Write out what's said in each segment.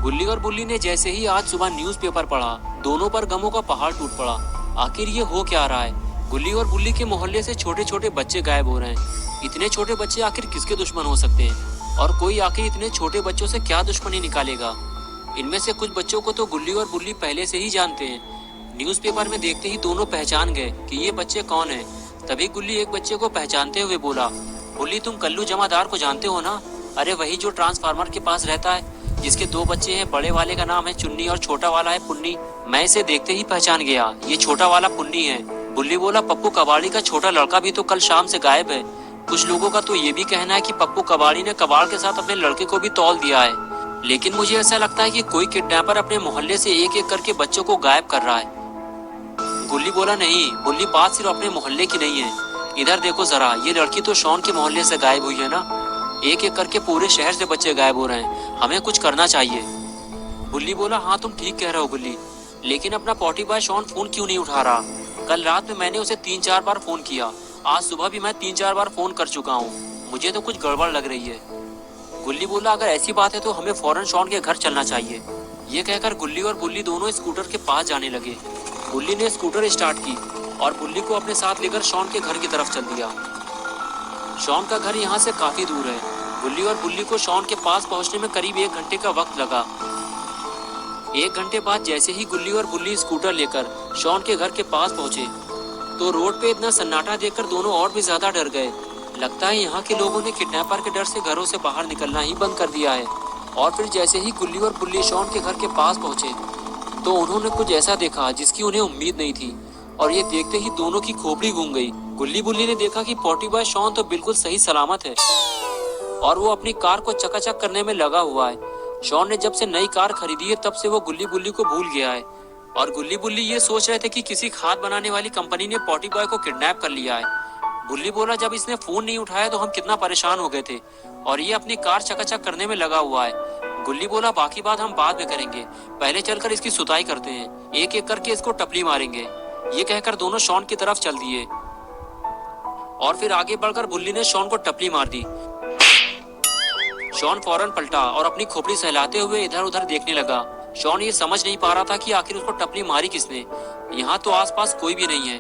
गुल्ली और बुल्ली ने जैसे ही आज सुबह न्यूज़पेपर पढ़ा, दोनों पर गमों का पहाड़ टूट पड़ा। आखिर ये हो क्या रहा है? गुल्ली और बुल्ली के मोहल्ले से छोटे छोटे बच्चे गायब हो रहे हैं। इतने छोटे बच्चे आखिर किसके दुश्मन हो सकते हैं? और कोई आखिर इतने छोटे बच्चों से क्या दुश्मनी निकालेगा? इनमें से कुछ बच्चों को तो गुल्ली और बुल्ली पहले से ही जानते हैं। न्यूज़पेपर में देखते ही दोनों पहचान गए कि ये बच्चे कौन हैं। तभी गुल्ली एक बच्चे को पहचानते हुए बोला, बुल्ली तुम कल्लू जमादार को जानते हो ना? अरे वही जो ट्रांसफार्मर के पास रहता है, जिसके दो बच्चे हैं, बड़े वाले का नाम है चुन्नी और छोटा वाला है पुन्नी। मैं इसे देखते ही पहचान गया, ये छोटा वाला पुन्नी है। बुल्ली बोला, पप्पू कबाड़ी का छोटा लड़का भी तो कल शाम से गायब है। कुछ लोगों का तो ये भी कहना है कि पप्पू कबाड़ी ने कबाड़ के साथ अपने लड़के को भी तौल दिया है। लेकिन मुझे ऐसा लगता है कि कोई किडनैपर अपने मोहल्ले से एक एक करके बच्चों को गायब कर रहा है। गुल्ली बोला, नहीं बुल्ली, बात सिर्फ अपने मोहल्ले की नहीं है। इधर देखो जरा, ये लड़की तो शॉन के मोहल्ले से गायब हुई है ना। एक एक करके पूरे शहर से बच्चे गायब हो रहे हैं, हमें कुछ करना चाहिए। बुल्ली बोला, हाँ तुम ठीक कह रहे हो गुल्ली, लेकिन अपना पॉटी बॉय शॉन फोन क्यों नहीं उठा रहा? कल रात में मैंने उसे 3-4 बार फोन किया, आज सुबह भी मैं 3-4 बार फोन कर चुका हूँ। मुझे तो कुछ गड़बड़ लग रही है। गुल्ली बोला, अगर ऐसी बात है तो हमें फौरन शॉन के घर चलना चाहिए। ये कहकर गुल्ली और बुल्ली दोनों स्कूटर के पास जाने लगे। गुल्ली ने स्कूटर स्टार्ट की और बुल्ली को अपने साथ लेकर शॉन के घर की तरफ चल दिया। शॉन का घर यहाँ से काफी दूर है। गुल्ली और बुल्ली को शॉन के पास पहुँचने में करीब 1 घंटे का वक्त लगा। 1 घंटे बाद जैसे ही गुल्ली और बुल्ली स्कूटर लेकर शॉन के घर के पास पहुँचे तो रोड पे इतना सन्नाटा देखकर दोनों और भी ज्यादा डर गए। लगता है यहाँ के लोगों ने किडनैपर के डर से घरों से बाहर निकलना ही बंद कर दिया है। और फिर जैसे ही गुल्ली और बुल्ली शॉन के घर के पास पहुँचे तो उन्होंने कुछ ऐसा देखा जिसकी उन्हें उम्मीद नहीं थी, और ये देखते ही दोनों की खोपड़ी घूम गई। गुल्ली बुल्ली ने देखा कि पॉटी बॉय शॉन तो बिल्कुल सही सलामत है और वो अपनी कार को चकाचक करने में लगा हुआ है। शॉन ने जब से नई कार खरीदी है तब से वो गुल्ली बुल्ली को भूल गया है, और गुल्ली बुल्ली ये सोच रहे थे कि किसी खाद बनाने वाली कंपनी ने पॉटी बॉय को किडनैप कर लिया है। बुल्ली बोला, जब इसने फोन नहीं उठाया तो हम कितना परेशान हो गए थे, और ये अपनी कार चकाचक करने में लगा हुआ है। गुल्ली बोला, बाकी बात हम बाद में करेंगे, पहले चलकर इसकी सुताई करते हैं, एक एक करके इसको टपली मारेंगे। ये कहकर दोनों शॉन की तरफ चल दिए और फिर आगे बढ़कर बुल्ली ने शॉन को टपली मार दी। शॉन फौरन पलटा और अपनी खोपड़ी सहलाते हुए इधर उधर देखने लगा। शॉन ये समझ नहीं पा रहा था कि आखिर उसको टपली मारी किसने। यहाँ तो आसपास कोई भी नहीं है।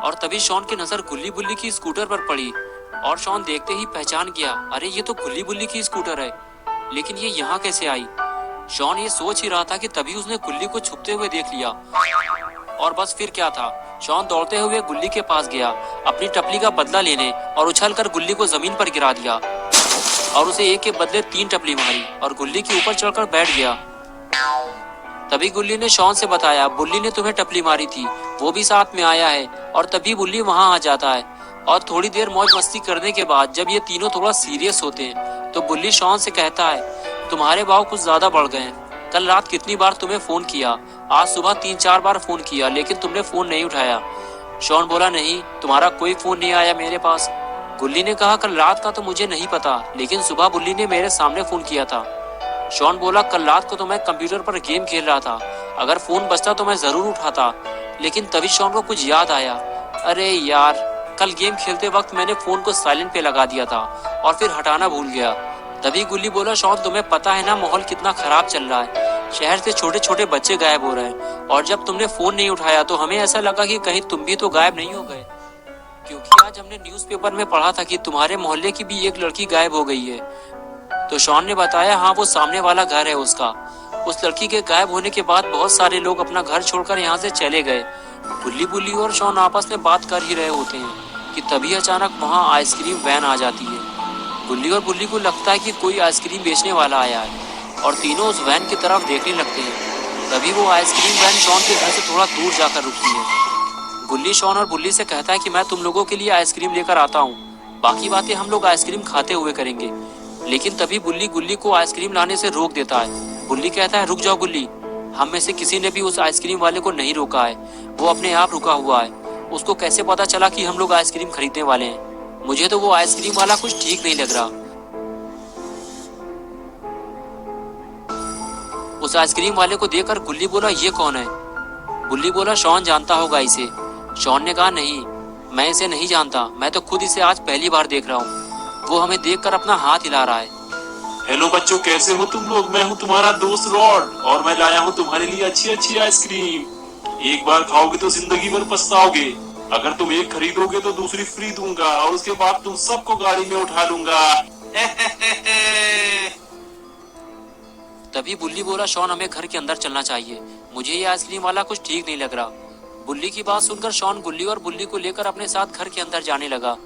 और तभी शॉन की नजर गुल्ली बुल्ली की स्कूटर पर पड़ी और शॉन देखते ही पहचान गया, अरे ये तो गुल्ली बुल्ली की स्कूटर है, लेकिन ये यहाँ कैसे आई? शॉन ये सोच ही रहा था कि तभी उसने गुल्ली को छुपते हुए देख लिया। और बस फिर क्या था, शॉन दौड़ते हुए गुल्ली के पास गया अपनी टपली का बदला लेने और उछलकर गुल्ली को जमीन पर गिरा दिया और उसे एक के बदले 3 टपली मारी और गुल्ली के ऊपर चढ़कर बैठ गया। तभी गुल्ली ने शॉन से बताया, बुल्ली ने तुम्हें टपली मारी थी, वो भी साथ में आया है। और तभी बुल्ली वहाँ आ जाता है और थोड़ी देर मौज मस्ती करने के बाद जब ये तीनों थोड़ा सीरियस होते हैं तो बुल्ली शॉन से कहता है, तुम्हारे भाव कुछ ज्यादा बढ़ गए हैं। कल रात कितनी बार तुम्हें फोन किया, आज सुबह 3-4 बार फोन किया, लेकिन तुमने फोन नहीं उठाया। शॉन बोला, नहीं तुम्हारा कोई फोन नहीं आया मेरे पास। गुल्ली ने कहा, कल रात का तो मुझे नहीं पता, लेकिन सुबह बुल्ली ने मेरे सामने फोन किया था। शॉन बोला, कल रात को तो मैं कंप्यूटर पर गेम खेल रहा था, अगर फोन बजता तो मैं जरूर उठाता। लेकिन तभी शॉन को कुछ याद आया, अरे यार कल गेम खेलते वक्त मैंने फोन को साइलेंट पे लगा दिया था और फिर हटाना भूल गया। तभी गुल्ली बोला, शॉन तुम्हें पता है ना माहौल कितना खराब चल रहा है, शहर से छोटे छोटे बच्चे गायब हो रहे हैं, और जब तुमने फोन नहीं उठाया तो हमें ऐसा लगा कि कहीं तुम भी तो गायब नहीं हो गए, क्योंकि आज हमने न्यूज़पेपर में पढ़ा था कि तुम्हारे मोहल्ले की भी एक लड़की गायब हो गई है। तो शॉन ने बताया, हाँ वो सामने वाला घर है उसका। उस लड़की के गायब होने के बाद बहुत सारे लोग अपना घर छोड़कर यहाँ से चले गए। गुल्ली बुल्ली और शॉन आपस में बात कर ही रहे होते हैं कि तभी अचानक वहाँ आइसक्रीम वैन आ जाती है। गुल्ली और बुल्ली को लगता है कि कोई आइसक्रीम बेचने वाला आया है और तीनों उस वैन की तरफ देखने लगते हैं। तभी वो आइसक्रीम वैन शॉन के घर से थोड़ा दूर जाकर रुकती है। गुल्ली शॉन और बुल्ली से कहता है कि मैं तुम लोगों के लिए आइसक्रीम लेकर आता हूँ, बाकी बातें हम लोग आइसक्रीम खाते हुए करेंगे। लेकिन तभी बुल्ली गुल्ली को आइसक्रीम लाने से रोक देता है। बुल्ली कहता है, रुक जाओ गुल्ली, हम में से किसी ने भी उस आइसक्रीम वाले को नहीं रोका है, वो अपने आप रुका हुआ है। उसको कैसे पता चला कि हम लोग आइसक्रीम खरीदने वाले हैं? मुझे तो वो आइसक्रीम वाला कुछ ठीक नहीं लग रहा। उस आइसक्रीम वाले को देखकर गुल्ली बोला, ये कौन है? बुल्ली बोला, शॉन जानता होगा इसे। शॉन ने कहा, नहीं मैं इसे नहीं जानता, मैं तो खुद इसे आज पहली बार देख रहा हूँ। वो हमें देखकर अपना हाथ हिला रहा है। हेलो बच्चों, कैसे हो तुम लोग? मैं हूँ तुम्हारा दोस्त रॉड और मैं लाया हूँ तुम्हारे लिए अच्छी अच्छी आइसक्रीम। एक बार खाओगे तो जिंदगी भर पछताओगे। अगर तुम एक खरीदोगे तो दूसरी फ्री दूंगा और उसके बाद तुम सबको गाड़ी में उठा लूंगा। तभी बुल्ली बोला, शॉन हमें घर के अंदर चलना चाहिए, मुझे ये आइसक्रीम वाला कुछ ठीक नहीं लग रहा। बुल्ली की बात सुनकर शॉन गुल्ली और बुल्ली को लेकर अपने साथ घर के अंदर जाने लगा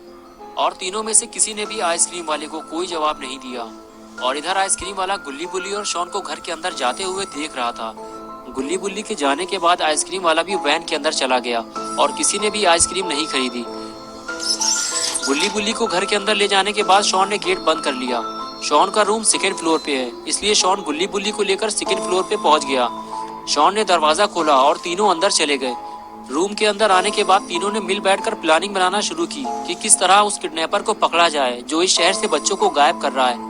और तीनों में से किसी ने भी आइसक्रीम वाले को कोई जवाब नहीं दिया। और इधर आइसक्रीम वाला गुल्ली बुल्ली और शॉन को घर के अंदर जाते हुए देख रहा था। गुल्ली बुल्ली के जाने के बाद आइसक्रीम वाला भी वैन के अंदर चला गया और किसी ने भी आइसक्रीम नहीं खरीदी। गुल्ली बुल्ली को घर के अंदर ले जाने के बाद शॉन ने गेट बंद कर लिया। शॉन का रूम सेकेंड फ्लोर पे है, इसलिए शॉन गुल्ली बुल्ली को लेकर सेकेंड फ्लोर पे पहुंच गया। शॉन ने दरवाजा खोला और तीनों अंदर चले गए। रूम के अंदर आने के बाद तीनों ने मिल बैठकर प्लानिंग बनाना शुरू की कि किस तरह उस किडनैपर को पकड़ा जाए जो इस शहर से बच्चों को गायब कर रहा है।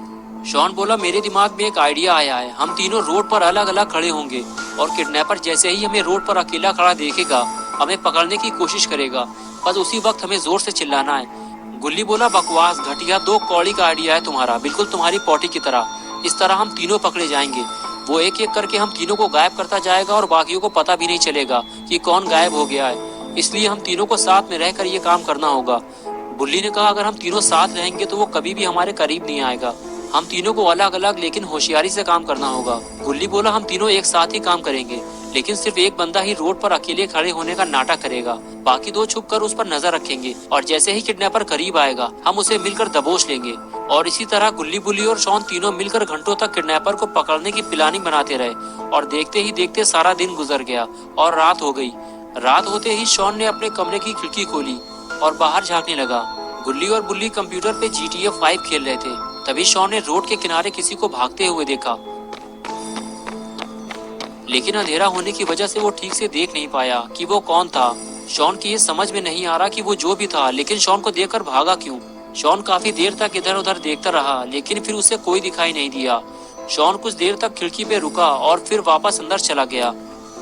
शॉन बोला, मेरे दिमाग में एक आइडिया आया है। हम तीनों रोड पर अलग अलग खड़े होंगे और किडनैपर जैसे ही हमें रोड पर अकेला खड़ा देखेगा हमें पकड़ने की कोशिश करेगा, बस उसी वक्त हमें जोर से चिल्लाना है। गुल्ली बोला, बकवास, घटिया, दो कौड़ी का आइडिया है तुम्हारा, बिल्कुल तुम्हारी पॉटी की तरह। इस तरह हम तीनों पकड़े जाएंगे। वो एक एक करके हम तीनों को गायब करता जाएगा और बाकियों को पता भी नहीं चलेगा कि कौन गायब हो गया है। इसलिए हम तीनों को साथ में रहकर ये काम करना होगा। बुल्ली ने कहा, अगर हम तीनों साथ रहेंगे तो वो कभी भी हमारे करीब नहीं आएगा। हम तीनों को अलग अलग लेकिन होशियारी से काम करना होगा। गुल्ली बोला, हम तीनों एक साथ ही काम करेंगे, लेकिन सिर्फ एक बंदा ही रोड पर अकेले खड़े होने का नाटक करेगा, बाकी दो छुप कर उस पर नजर रखेंगे और जैसे ही किडनैपर करीब आएगा हम उसे मिलकर दबोच लेंगे। और इसी तरह गुल्ली बुल्ली और शॉन तीनों मिलकर घंटों तक किडनैपर को पकड़ने की प्लानिंग बनाते रहे और देखते ही देखते सारा दिन गुजर गया और रात हो गई। रात होते ही शॉन ने अपने कमरे की खिड़की खोली और बाहर झांकने लगा। गुल्ली और बुल्ली कंप्यूटर पे GTA 5 खेल रहे थे। तभी शॉन ने रोड के किनारे किसी को भागते हुए देखा, लेकिन अंधेरा होने की वजह से वो ठीक से देख नहीं पाया कि वो कौन था। शॉन की ये समझ में नहीं आ रहा कि वो जो भी था, लेकिन शॉन को देखकर भागा क्यों। शॉन काफी देर तक इधर उधर देखता रहा, लेकिन फिर उसे कोई दिखाई नहीं दिया। शॉन कुछ देर तक खिड़की पे रुका और फिर वापस अंदर चला गया।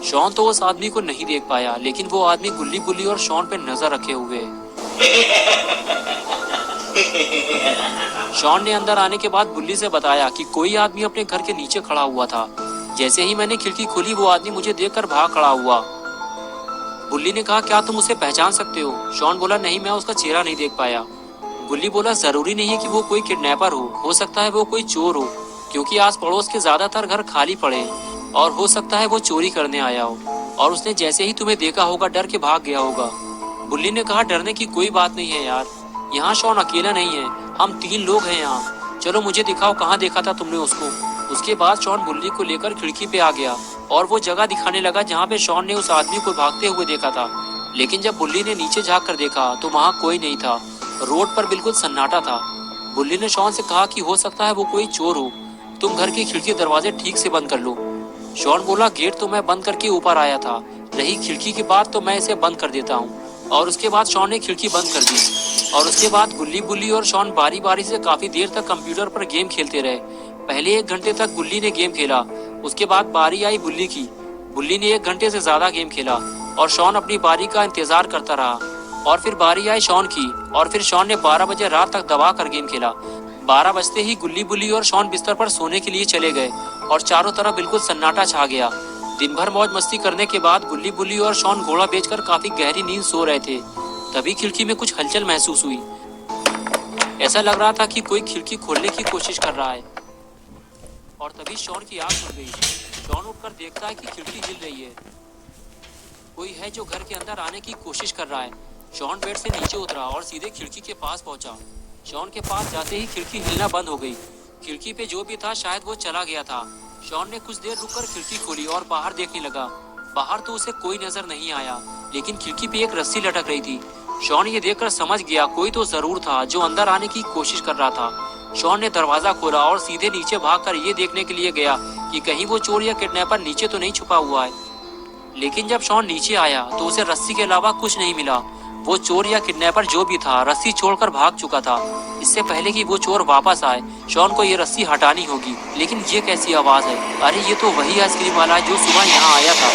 शॉन तो उस आदमी को नहीं देख पाया, लेकिन वो आदमी गुल्ली बुल्ली और शॉन पे नजर रखे हुए। शॉन ने अंदर आने के बाद बुल्ली से बताया कि कोई आदमी अपने घर के नीचे खड़ा हुआ था। जैसे ही मैंने खिड़की खोली वो आदमी मुझे देखकर भाग खड़ा हुआ। बुल्ली ने कहा, क्या तुम उसे पहचान सकते हो? शॉन बोला, नहीं, मैं उसका चेहरा नहीं देख पाया। गुल्ली बोला, जरूरी नहीं है कि वो कोई किडनैपर हो सकता है वो कोई चोर हो, क्योंकि आस पड़ोस के ज्यादातर घर खाली पड़े हैं और हो सकता है वो चोरी करने आया हो और उसने जैसे ही तुम्हें देखा होगा डर के भाग गया होगा। बुल्ली ने कहा, डरने की कोई बात नहीं है यार, यहाँ शॉन अकेला नहीं है, हम 3 लोग हैं यहाँ। चलो मुझे दिखाओ कहाँ देखा था तुमने उसको। उसके बाद शॉन बुल्ली को लेकर खिड़की पे आ गया और वो जगह दिखाने लगा जहाँ पे शॉन ने उस आदमी को भागते हुए देखा था। लेकिन जब बुल्ली ने नीचे झांक कर देखा तो वहाँ कोई नहीं था, रोड पर बिल्कुल सन्नाटा था। बुल्ली ने शॉन से कहा कि हो सकता है वो कोई चोर हो, तुम घर की खिड़की दरवाजे ठीक से बंद कर लो। शॉन बोला, गेट तो मैं बंद करके ऊपर आया था, रही खिड़की की बात तो मैं इसे बंद कर देता हूँ। और उसके बाद शॉन ने खिड़की बंद कर दी और उसके बाद गुल्ली बुल्ली और शॉन बारी बारी से काफी देर तक कंप्यूटर पर गेम खेलते रहे। पहले 1 घंटे तक गुल्ली ने गेम खेला, उसके बाद बारी आई बुल्ली की। बुल्ली ने 1 घंटे से ज्यादा गेम खेला और शॉन अपनी बारी का इंतजार करता रहा। और फिर बारी आई शॉन की और फिर शॉन ने 12 बजे रात तक दबा कर गेम खेला। 12 बजते ही गुल्ली बुल्ली और शॉन बिस्तर पर सोने के लिए चले गए और चारों तरफ बिल्कुल सन्नाटा छा गया। दिन भर मौज मस्ती करने के बाद गुल्ली बुल्ली और शॉन घोड़ा बेचकर काफी गहरी नींद सो रहे थे। तभी खिड़की में कुछ हलचल महसूस हुई। ऐसा लग रहा था कि कोई खिड़की खोलने की कोशिश कर रहा है और तभी शॉन की आंख खुल गई। शॉन उठकर देखता है कि खिड़की हिल रही है, कोई है जो घर के अंदर आने की कोशिश कर रहा है। शॉन बेड से नीचे उतरा और सीधे खिड़की के पास पहुंचा। शॉन के पास जाते ही खिड़की हिलना बंद हो गई। खिड़की पे जो भी था शायद वो चला गया था। शॉन ने कुछ देर रुककर खिड़की खोली और बाहर देखने लगा। बाहर तो उसे कोई नजर नहीं आया, लेकिन खिड़की पे एक रस्सी लटक रही थी। शॉन ये देखकर समझ गया कोई तो जरूर था जो अंदर आने की कोशिश कर रहा था। शॉन ने दरवाजा खोला और सीधे नीचे भागकर ये देखने के लिए गया कि कहीं वो चोर या किडनैपर नीचे तो नहीं छुपा हुआ है। लेकिन जब शॉन नीचे आया तो उसे रस्सी के अलावा कुछ नहीं मिला। वो चोर या किडनैपर जो भी था रस्सी छोड़कर भाग चुका था। इससे पहले कि वो चोर वापस आए शॉन को ये रस्सी हटानी होगी। लेकिन ये कैसी आवाज है? अरे ये तो वही आइसक्रीम वाला है जो सुबह यहाँ आया था।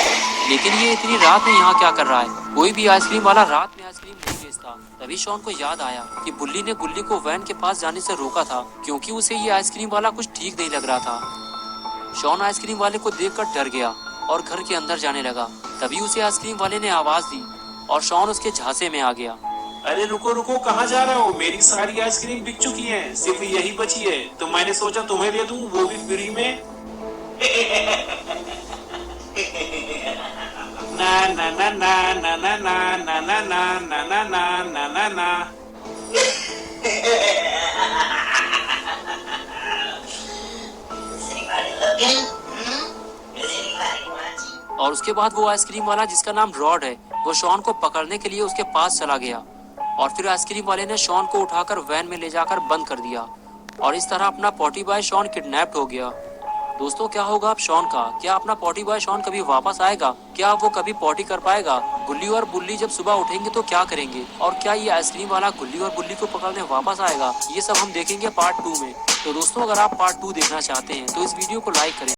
लेकिन ये इतनी रात में यहाँ क्या कर रहा है? कोई भी आइसक्रीम वाला रात में आइसक्रीम नहीं बेचता। तभी शॉन को याद आया कि बुल्ली ने गुल्ली को वैन के पास जाने से रोका था क्योंकि उसे ये आइसक्रीम वाला कुछ ठीक नहीं लग रहा था। शॉन आइसक्रीम वाले को देखकर डर गया और घर के अंदर जाने लगा। तभी उसे आइसक्रीम वाले ने आवाज दी और शॉन उसके झांसे में आ गया। अरे रुको रुको, कहाँ जा रहे हो? मेरी सारी आइसक्रीम बिक चुकी है, सिर्फ यही बची है, तो मैंने सोचा तुम्हें दे दूं, वो भी फ्री में। ना ना ना ना ना ना ना ना ना ना ना ना ना ना ना ना। और उसके बाद वो आइसक्रीम वाला जिसका नाम रॉड है वो शॉन को पकड़ने के लिए उसके पास चला गया और फिर आइसक्रीम वाले ने शॉन को उठाकर वैन में ले जाकर बंद कर दिया और इस तरह अपना पॉटी बॉय शॉन किडनैप्ड हो गया। दोस्तों क्या होगा अब शॉन का? क्या अपना पॉटी बॉय शॉन कभी वापस आएगा? क्या वो कभी पॉटी कर पाएगा? गुल्ली और बुल्ली जब सुबह उठेंगे तो क्या करेंगे? और क्या ये आइसक्रीम वाला गुल्ली और बुल्ली को पकड़ने वापस आएगा? ये सब हम देखेंगे पार्ट 2 में। तो दोस्तों अगर आप पार्ट 2 देखना चाहते हैं तो इस वीडियो को लाइक करें।